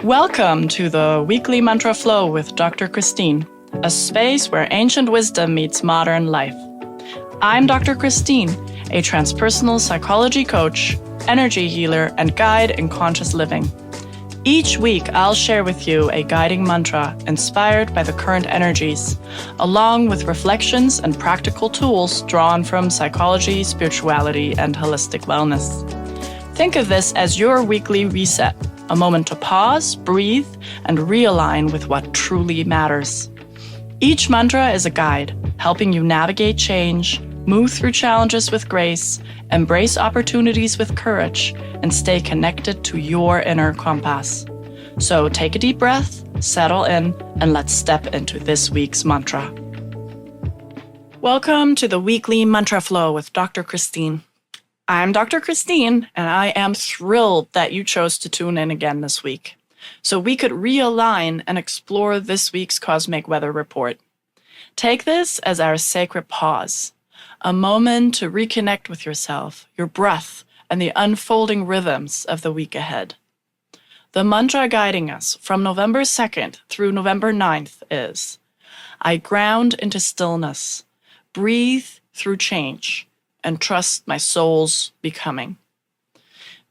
Welcome to the Weekly Mantra Flow with Dr. Christine, a space where ancient wisdom meets modern life. I'm Dr. Christine, a transpersonal psychology coach, energy healer, and guide in conscious living. Each week, I'll share with you a guiding mantra inspired by the current energies, along with reflections and practical tools drawn from psychology, spirituality, and holistic wellness. Think of this as your weekly reset, a moment to pause, breathe, and realign with what truly matters. Each mantra is a guide, helping you navigate change, move through challenges with grace, embrace opportunities with courage, and stay connected to your inner compass. So take a deep breath, settle in, and let's step into this week's mantra. Welcome to the Weekly Mantra Flow with Dr. Christine. I'm Dr. Christine, and I am thrilled that you chose to tune in again this week, so we could realign and explore this week's cosmic weather report. Take this as our sacred pause, a moment to reconnect with yourself, your breath, and the unfolding rhythms of the week ahead. The mantra guiding us from November 2nd through November 9th is, I ground into stillness, breathe through change, and trust my soul's becoming.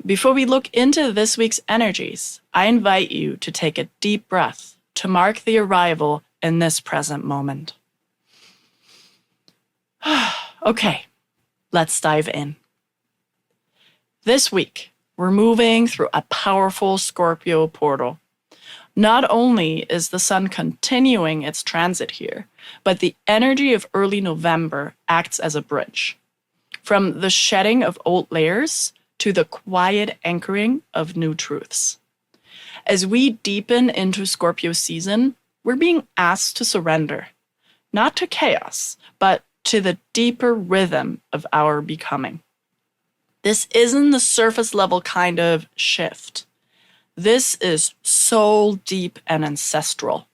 Before we look into this week's energies, I invite you to take a deep breath to mark the arrival in this present moment. Okay, let's dive in. This week, we're moving through a powerful Scorpio portal. Not only is the sun continuing its transit here, but the energy of early November acts as a bridge. From the shedding of old layers to the quiet anchoring of new truths. As we deepen into Scorpio season, we're being asked to surrender, not to chaos, but to the deeper rhythm of our becoming. This isn't the surface level kind of shift. This is soul deep and ancestral.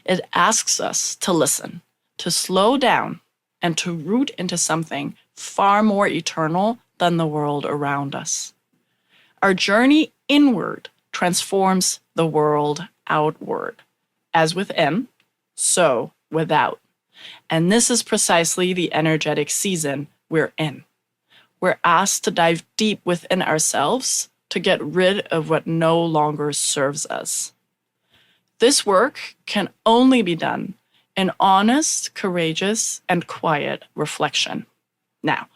It asks us to listen, to slow down, and to root into something far more eternal than the world around us. Our journey inward transforms the world outward. As within, so without. And this is precisely the energetic season we're in. We're asked to dive deep within ourselves to get rid of what no longer serves us. This work can only be done in honest, courageous, and quiet reflection. Now,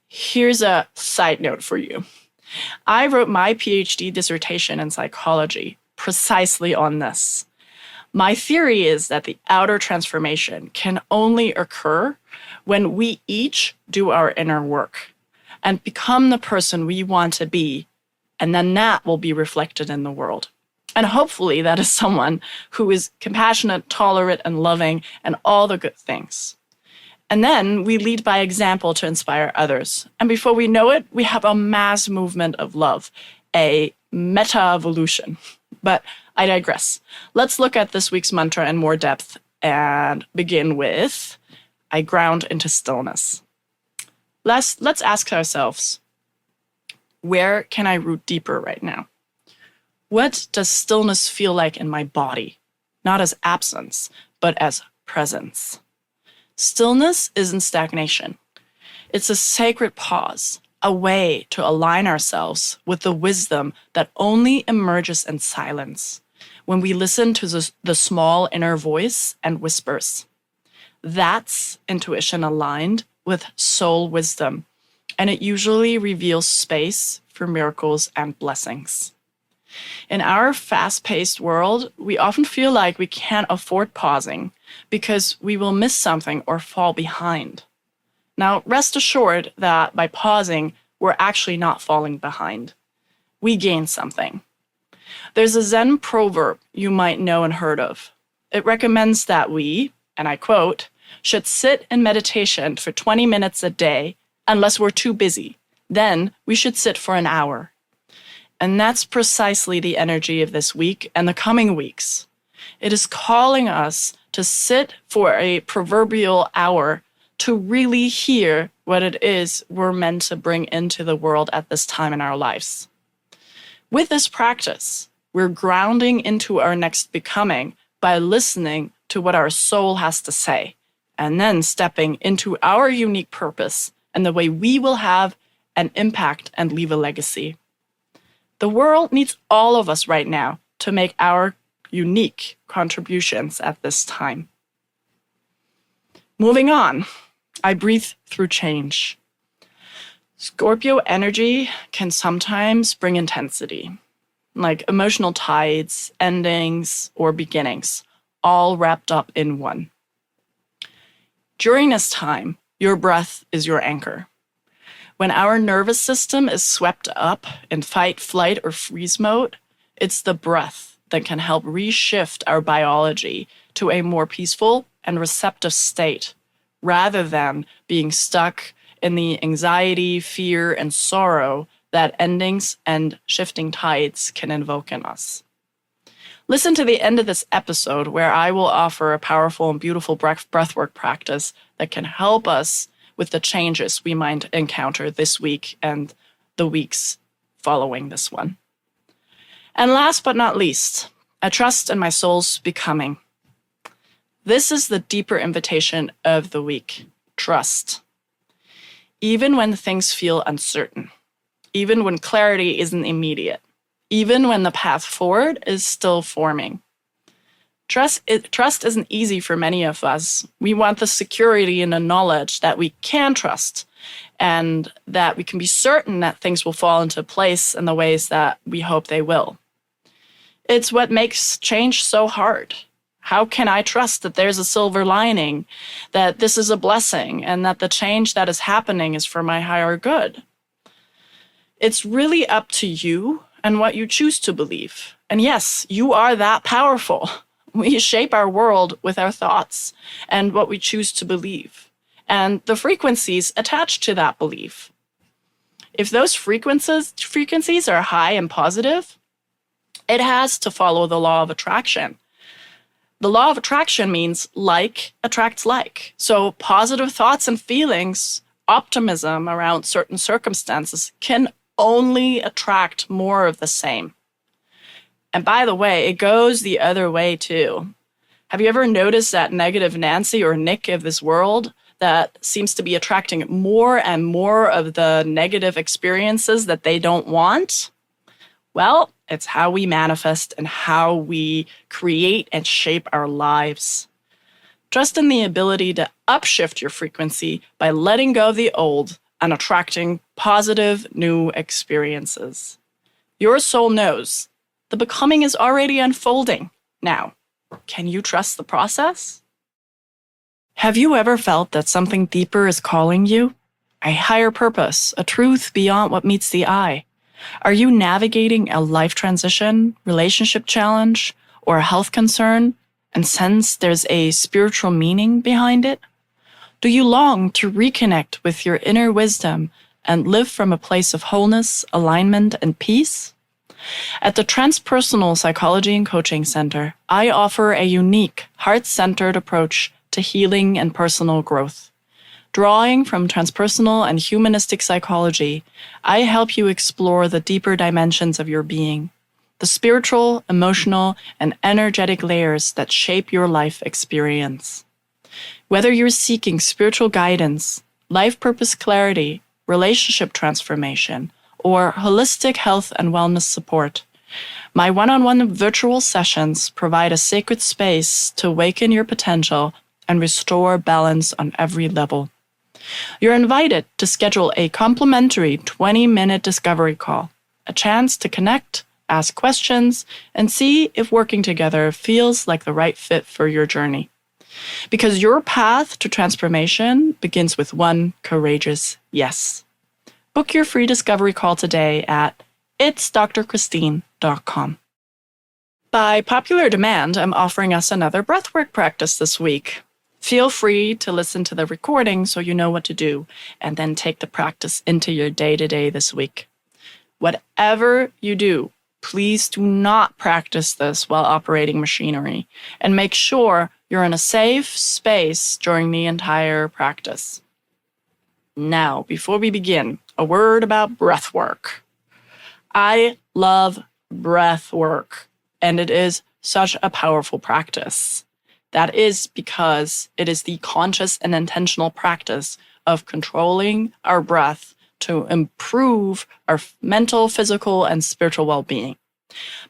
here's a side note for you. I wrote my PhD dissertation in psychology precisely on this. My theory is that the outer transformation can only occur when we each do our inner work and become the person we want to be, and then that will be reflected in the world. And hopefully that is someone who is compassionate, tolerant, and loving, and all the good things. And then we lead by example to inspire others. And before we know it, we have a mass movement of love, a meta-evolution. But I digress. Let's look at this week's mantra in more depth and begin with, I ground into stillness. Let's ask ourselves, where can I root deeper right now? What does stillness feel like in my body? Not as absence, but as presence. Stillness isn't stagnation. It's a sacred pause, a way to align ourselves with the wisdom that only emerges in silence, when we listen to the small inner voice and whispers. That's intuition aligned with soul wisdom, and it usually reveals space for miracles and blessings. In our fast-paced world, we often feel like we can't afford pausing because we will miss something or fall behind. Now, rest assured that by pausing, we're actually not falling behind. We gain something. There's a Zen proverb you might know and heard of. It recommends that we, and I quote, should sit in meditation for 20 minutes a day unless we're too busy. Then we should sit for an hour. And that's precisely the energy of this week and the coming weeks. It is calling us to sit for a proverbial hour to really hear what it is we're meant to bring into the world at this time in our lives. With this practice, we're grounding into our next becoming by listening to what our soul has to say, and then stepping into our unique purpose and the way we will have an impact and leave a legacy. The world needs all of us right now to make our unique contributions at this time. Moving on, I breathe through change. Scorpio energy can sometimes bring intensity, like emotional tides, endings, or beginnings, all wrapped up in one. During this time, your breath is your anchor. When our nervous system is swept up in fight, flight, or freeze mode, it's the breath that can help reshift our biology to a more peaceful and receptive state, rather than being stuck in the anxiety, fear, and sorrow that endings and shifting tides can invoke in us. Listen to the end of this episode where I will offer a powerful and beautiful breathwork practice that can help us with the changes we might encounter this week and the weeks following this one. And last but not least, I trust in my soul's becoming. This is the deeper invitation of the week. Trust. Even when things feel uncertain, even when clarity isn't immediate, even when the path forward is still forming. Trust isn't easy for many of us. We want the security and the knowledge that we can trust and that we can be certain that things will fall into place in the ways that we hope they will. It's what makes change so hard. How can I trust that there's a silver lining, that this is a blessing, and that the change that is happening is for my higher good? It's really up to you and what you choose to believe. And yes, you are that powerful. We shape our world with our thoughts and what we choose to believe, and the frequencies attached to that belief. If those frequencies are high and positive, it has to follow the law of attraction. The law of attraction means like attracts like. So positive thoughts and feelings, optimism around certain circumstances can only attract more of the same. And by the way, it goes the other way too. Have you ever noticed that negative Nancy or Nick of this world that seems to be attracting more and more of the negative experiences that they don't want? Well, it's how we manifest and how we create and shape our lives. Trust in the ability to upshift your frequency by letting go of the old and attracting positive new experiences. Your soul knows the becoming is already unfolding now. Can you trust the process? Have you ever felt that something deeper is calling you? A higher purpose, a truth beyond what meets the eye? Are you navigating a life transition, relationship challenge, or a health concern and sense there's a spiritual meaning behind it? Do you long to reconnect with your inner wisdom and live from a place of wholeness, alignment, and peace? At the Transpersonal Psychology and Coaching Center, I offer a unique, heart-centered approach to healing and personal growth. Drawing from transpersonal and humanistic psychology, I help you explore the deeper dimensions of your being, the spiritual, emotional, and energetic layers that shape your life experience. Whether you're seeking spiritual guidance, life purpose clarity, relationship transformation, or holistic health and wellness support, my one-on-one virtual sessions provide a sacred space to awaken your potential and restore balance on every level. You're invited to schedule a complimentary 20-minute discovery call, a chance to connect, ask questions, and see if working together feels like the right fit for your journey. Because your path to transformation begins with one courageous yes. Book your free discovery call today at itsdrchristine.com. By popular demand, I'm offering us another breathwork practice this week. Feel free to listen to the recording so you know what to do, and then take the practice into your day-to-day this week. Whatever you do, please do not practice this while operating machinery, and make sure you're in a safe space during the entire practice. Now, before we begin, a word about breathwork. I love breath work, and it is such a powerful practice. That is because it is the conscious and intentional practice of controlling our breath to improve our mental, physical, and spiritual well-being.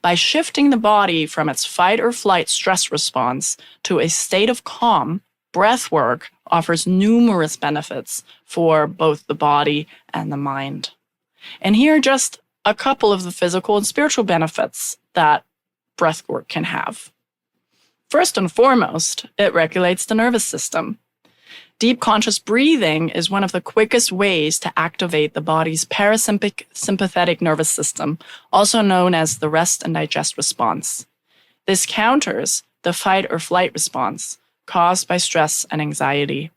By shifting the body from its fight or flight stress response to a state of calm, breath work offers numerous benefits for both the body and the mind. And here are just a couple of the physical and spiritual benefits that breath work can have. First and foremost, it regulates the nervous system. Deep conscious breathing is one of the quickest ways to activate the body's parasympathetic nervous system, also known as the rest and digest response. This counters the fight or flight response caused by stress and anxiety.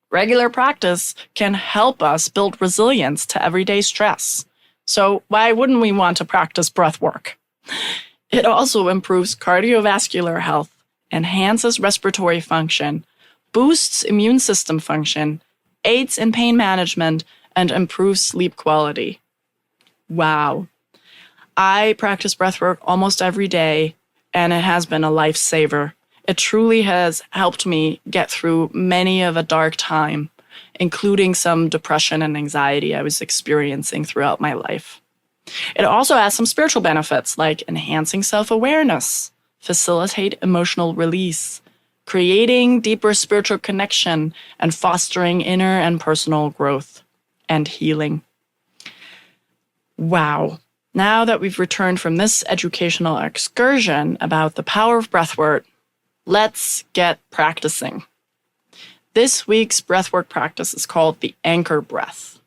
Regular practice can help us build resilience to everyday stress. So why wouldn't we want to practice breath work? It also improves cardiovascular health, enhances respiratory function, boosts immune system function, aids in pain management, and improves sleep quality. Wow. I practice breathwork almost every day, and it has been a lifesaver. It truly has helped me get through many of a dark time, including some depression and anxiety I was experiencing throughout my life. It also has some spiritual benefits like enhancing self-awareness, facilitate emotional release, creating deeper spiritual connection, and fostering inner and personal growth and healing. Wow. Now that we've returned from this educational excursion about the power of breathwork, let's get practicing. This week's breathwork practice is called the anchor breath.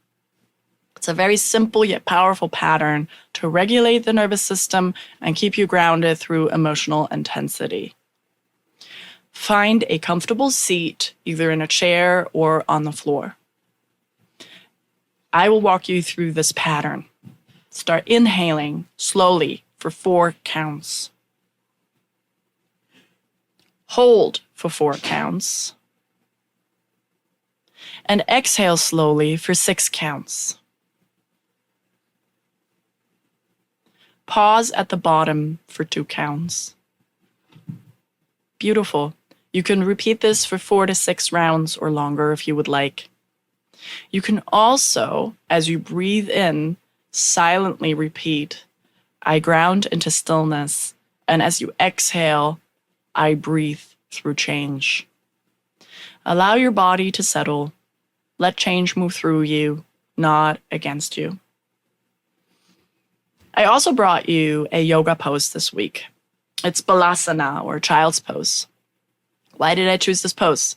It's a very simple yet powerful pattern to regulate the nervous system and keep you grounded through emotional intensity. Find a comfortable seat, either in a chair or on the floor. I will walk you through this pattern. Start inhaling slowly for 4 counts. Hold for 4 counts. And exhale slowly for 6 counts. Pause at the bottom for 2 counts. Beautiful. You can repeat this for 4 to 6 rounds or longer if you would like. You can also, as you breathe in, silently repeat, I ground into stillness, and as you exhale, I breathe through change. Allow your body to settle. Let change move through you, not against you. I also brought you a yoga pose this week. It's Balasana, or child's pose. Why did I choose this pose?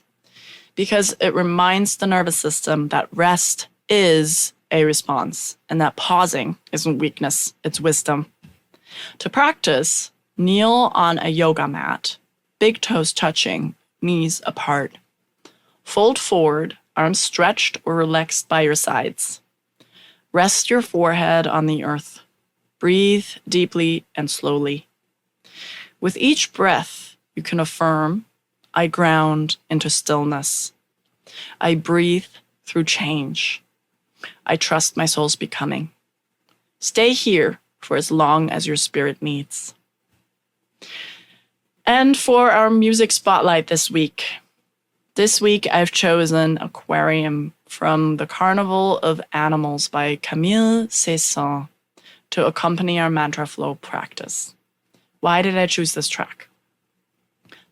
Because it reminds the nervous system that rest is a response and that pausing isn't weakness, it's wisdom. To practice, kneel on a yoga mat, big toes touching, knees apart. Fold forward, arms stretched or relaxed by your sides. Rest your forehead on the earth. Breathe deeply and slowly. With each breath, you can affirm, I ground into stillness. I breathe through change. I trust my soul's becoming. Stay here for as long as your spirit needs. And for our music spotlight this week I've chosen Aquarium from The Carnival of Animals by Camille Saint-Saëns to accompany our mantra flow practice. Why did I choose this track?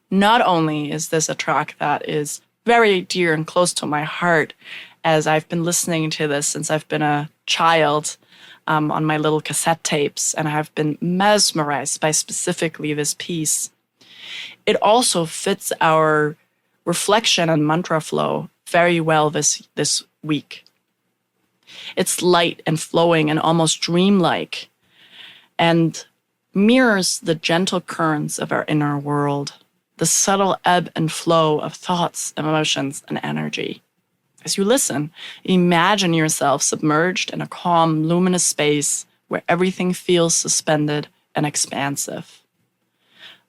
Not only is this a track that is very dear and close to my heart, as I've been listening to this since I've been a child on my little cassette tapes, and I've been mesmerized by specifically this piece. It also fits our reflection and mantra flow very well this week. It's light and flowing and almost dreamlike, and mirrors the gentle currents of our inner world, the subtle ebb and flow of thoughts, emotions, and energy. As you listen, imagine yourself submerged in a calm, luminous space where everything feels suspended and expansive.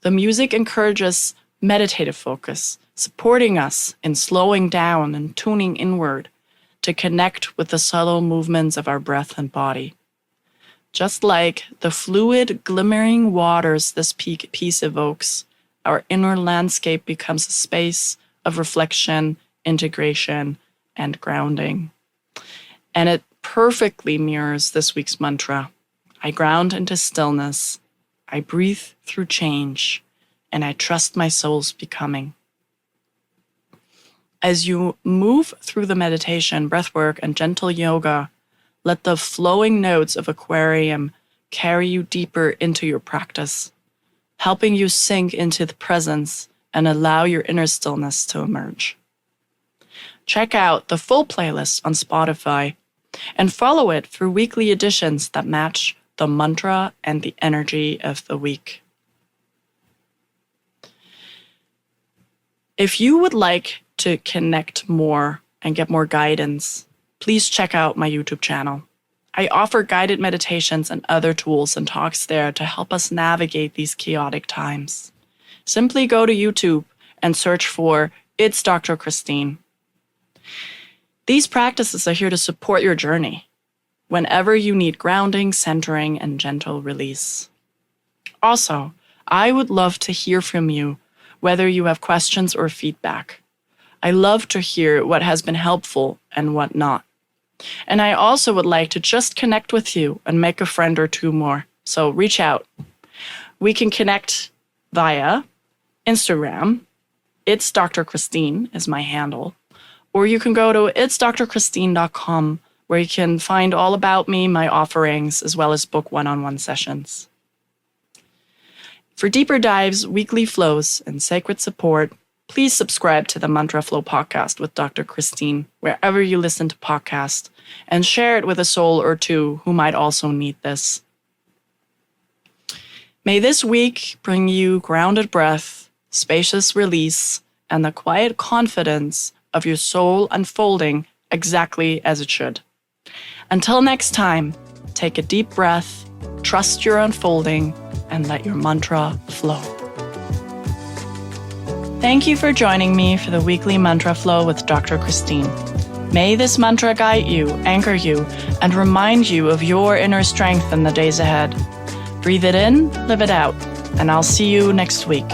The music encourages meditative focus, supporting us in slowing down and tuning inward to connect with the subtle movements of our breath and body. Just like the fluid, glimmering waters this piece evokes, our inner landscape becomes a space of reflection, integration, and grounding. And it perfectly mirrors this week's mantra. I ground into stillness, I breathe through change, and I trust my soul's becoming. As you move through the meditation, breathwork, and gentle yoga, let the flowing notes of Aquarium carry you deeper into your practice, helping you sink into the presence and allow your inner stillness to emerge. Check out the full playlist on Spotify and follow it for weekly editions that match the mantra and the energy of the week. If you would like to connect more and get more guidance, please check out my YouTube channel. I offer guided meditations and other tools and talks there to help us navigate these chaotic times. Simply go to YouTube and search for It's Dr. Christine. These practices are here to support your journey whenever you need grounding, centering, and gentle release. Also, I would love to hear from you, whether you have questions or feedback. I love to hear what has been helpful and what not. And I also would like to just connect with you and make a friend or two more. So reach out. We can connect via Instagram. It's Dr. Christine is my handle. Or you can go to itsdrchristine.com, where you can find all about me, my offerings, as well as book one-on-one sessions. For deeper dives, weekly flows, and sacred support, please subscribe to the Mantra Flow podcast with Dr. Christine, wherever you listen to podcasts, and share it with a soul or two who might also need this. May this week bring you grounded breath, spacious release, and the quiet confidence of your soul unfolding exactly as it should. Until next time, take a deep breath, trust your unfolding, and let your mantra flow. Thank you for joining me for the weekly Mantra Flow with Dr. Christine. May this mantra guide you, anchor you, and remind you of your inner strength in the days ahead. Breathe it in, live it out, and I'll see you next week.